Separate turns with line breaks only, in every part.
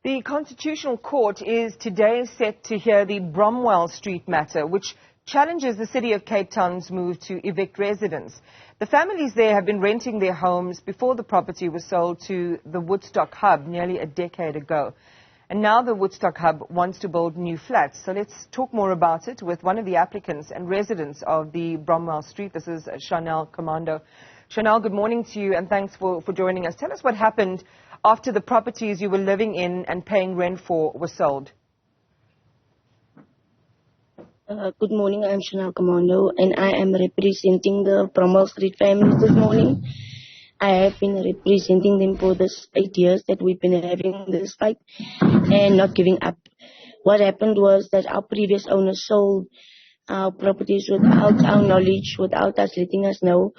The Constitutional Court is today set to hear the Bromwell Street matter, which challenges the City of Cape Town's move to evict residents. The families there have been renting their homes before the property was sold to the Woodstock Hub nearly a decade ago. And now the Woodstock Hub wants to build new flats. So let's talk more about it with one of the applicants and residents of the Bromwell Street. This is Charnell Commando. Charnell, good morning to you and thanks for joining us. Tell us what happened after the properties you were living in and paying rent for were sold.
Good morning, I'm Charnell Commando and I am representing the Bromwell Street families this morning. I have been representing them for this 8 years that we've been having this fight and not giving up. What happened was that our previous owners sold our properties without our knowledge, without us letting us know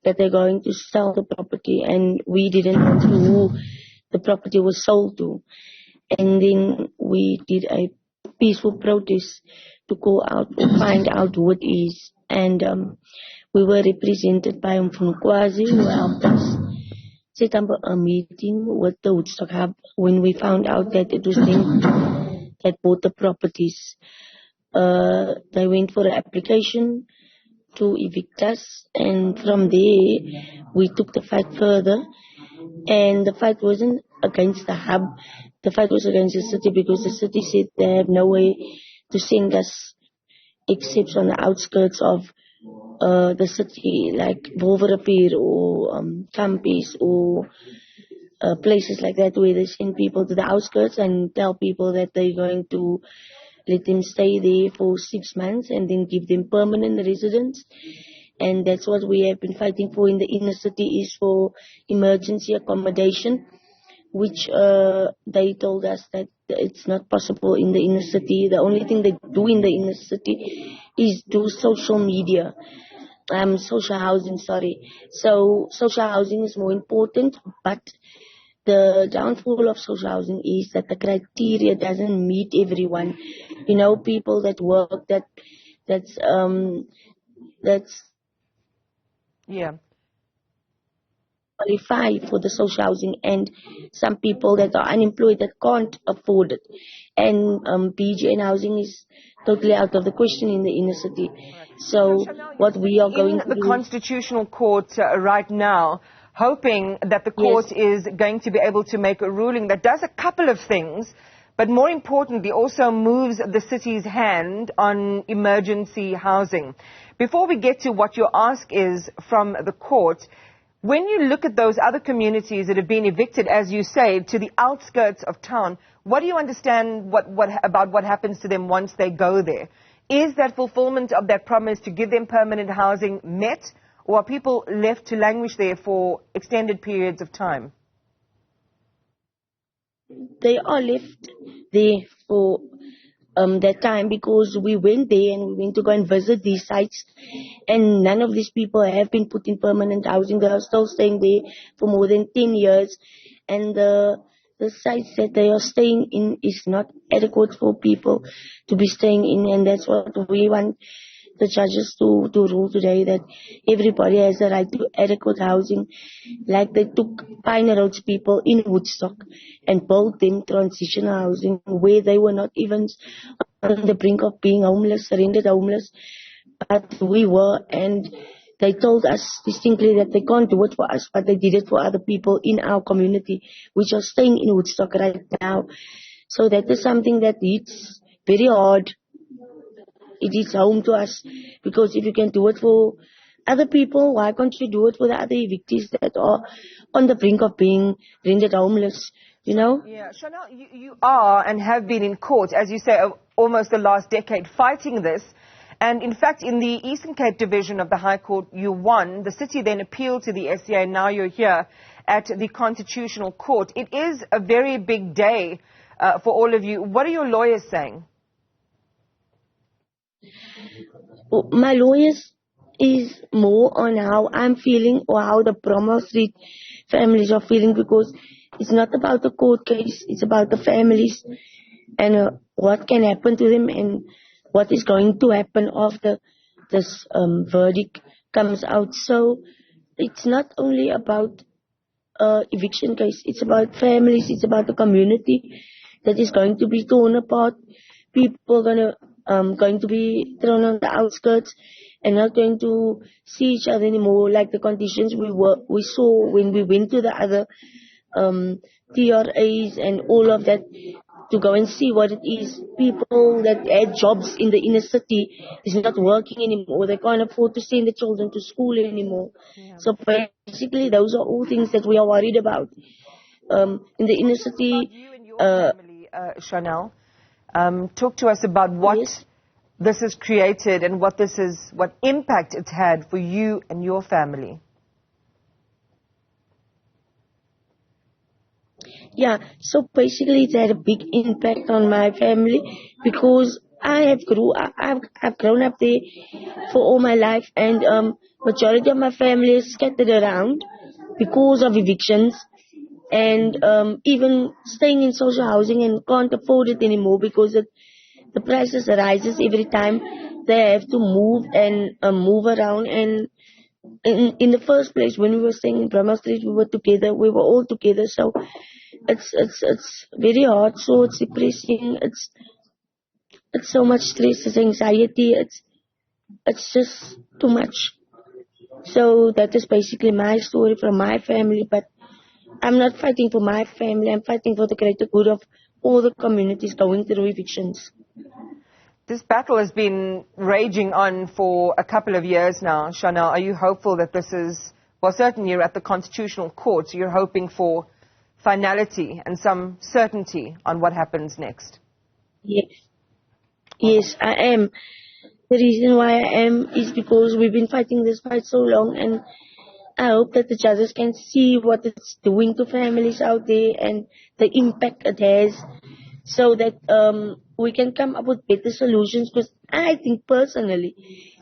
that they're going to sell the property, and we didn't know who the property was sold to. And then we did a peaceful protest to go out and find out who it is. And we were represented by Mfunukwazi, who helped us set up a meeting with the Woodstock Hub when we found out that it was them that bought the properties. They went for an application to evict us, and from there we took the fight further. And the fight wasn't against the hub, the fight was against the city, because the city said they have no way to send us except on the outskirts of the city, like Wolverapir or Campus or places like that, where they send people to the outskirts and tell people that they're going to let them stay there for 6 months and then give them permanent residence. And that's what we have been fighting for in the inner city, is for emergency accommodation, which they told us that it's not possible in the inner city. The only thing they do in the inner city is do social media, social housing, sorry. So social housing is more important, but the downfall of social housing is that the criteria doesn't meet everyone. You know, people that work, that's qualify for the social housing, and some people that are unemployed that can't afford it. And BGN housing is totally out of the question in the inner city. So what we are going to do...
In the Constitutional Court right now, hoping that the court is going to be able to make a ruling that does a couple of things, but more importantly also moves the city's hand on emergency housing. Before we get to what your ask is from the court, when you look at those other communities that have been evicted, as you say, to the outskirts of town, what do you understand about what happens to them once they go there? Is that fulfillment of that promise to give them permanent housing met, or are people left to languish there for extended periods of time?
They are left there for that time, because we went there and we went to go and visit these sites, and none of these people have been put in permanent housing. They are still staying there for more than 10 years, and the sites that they are staying in is not adequate for people to be staying in. And that's what we want the judges to rule today, that everybody has a right to adequate housing, like they took Pine Roads people in Woodstock and built them transitional housing where they were not even on the brink of being homeless, rendered homeless, but we were. And they told us distinctly that they can't do it for us, but they did it for other people in our community, which are staying in Woodstock right now. So that is something that hits very hard. It is home to us, because if you can do it for other people, why can't you do it for the other evictees that are on the brink of being rendered homeless, you know?
Yeah, Charnell, you are and have been in court, as you say, almost the last decade fighting this. And in fact, in the Eastern Cape Division of the High Court, you won. The city then appealed to the SCA, and now you're here at the Constitutional Court. It is a very big day for all of you. What are your lawyers saying?
My lawyers is more on how I'm feeling, or how the Bromwell Street families are feeling, because it's not about the court case, it's about the families and what can happen to them and what is going to happen after this verdict comes out. So it's not only about eviction case, it's about families, it's about the community. that is going to be torn apart. People going to be thrown on the outskirts and not going to see each other anymore, like the conditions we saw when we went to the other TRAs and all of that, to go and see what it is. People that had jobs in the inner city is not working anymore. They can't afford to send the children to school anymore. Yeah. So basically, those are all things that we are worried about. In the inner city,
you and your family, Charnell, talk to us about what this has created and what impact it's had for you and your family.
Yeah, so basically it had a big impact on my family because I've grown up there for all my life, and majority of my family is scattered around because of evictions, and even staying in social housing and can't afford it anymore because the prices rises every time they have to move and move around. And in the first place, when we were staying in Bromwell Street, we were all together, so it's very hard, so it's depressing, it's so much stress, it's anxiety, it's just too much. So that is basically my story from my family, but I'm not fighting for my family, I'm fighting for the greater good of all the communities going through evictions.
This battle has been raging on for a couple of years now. Charnell, are you hopeful that this is, well, certainly you're at the Constitutional Court, so you're hoping for finality and some certainty on what happens next?
Yes, I am. The reason why I am is because we've been fighting this fight so long, and I hope that the judges can see what it's doing to families out there and the impact it has, so that we can come up with better solutions. Because I think personally,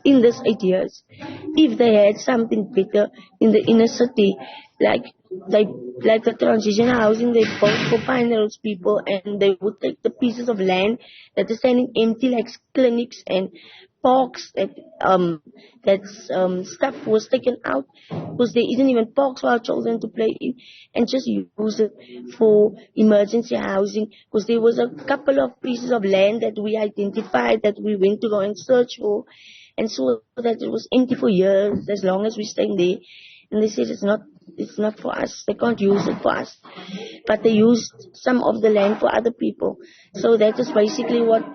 in this 8 years, if they had something better in the inner city, like the transition housing they built for finance people, and they would take the pieces of land that are standing empty, like clinics and parks, that stuff was taken out because there isn't even parks for our children to play in, and just use it for emergency housing, because there was a couple of pieces of land that we identified that we went to go and search for, and saw that it was empty for years, as long as we stayed there. And they said it's not for us. They can't use it for us. But they used some of the land for other people. So that is basically what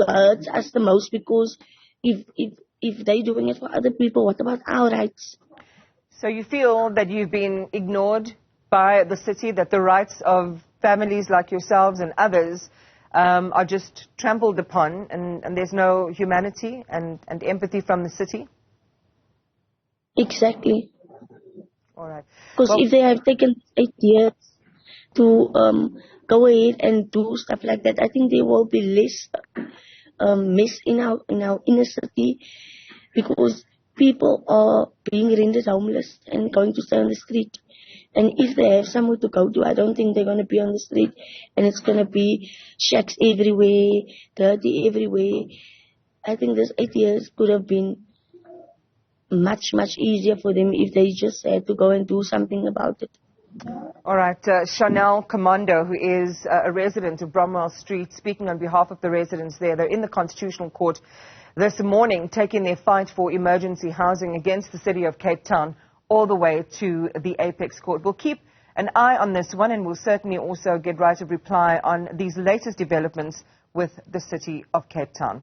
hurts us the most, because if they're doing it for other people, what about our rights?
So you feel that you've been ignored by the city, that the rights of families like yourselves and others are just trampled upon, and there's no humanity and empathy from the city?
Exactly.
All right.
Because if they have taken 8 years to go ahead and do stuff like that, I think there will be less mess in our inner city, because people are being rendered homeless and going to stay on the street. And if they have somewhere to go to, I don't think they're going to be on the street, and it's going to be shacks everywhere, dirty everywhere. I think this 8 years could have been much easier for them if they just had to go and do something about it.
All right, Charnell Commando, who is a resident of Bromwell Street, speaking on behalf of the residents there. They're in the Constitutional Court this morning, taking their fight for emergency housing against the city of Cape Town all the way to the Apex Court. We'll keep an eye on this one, and we'll certainly also get right of reply on these latest developments with the city of Cape Town.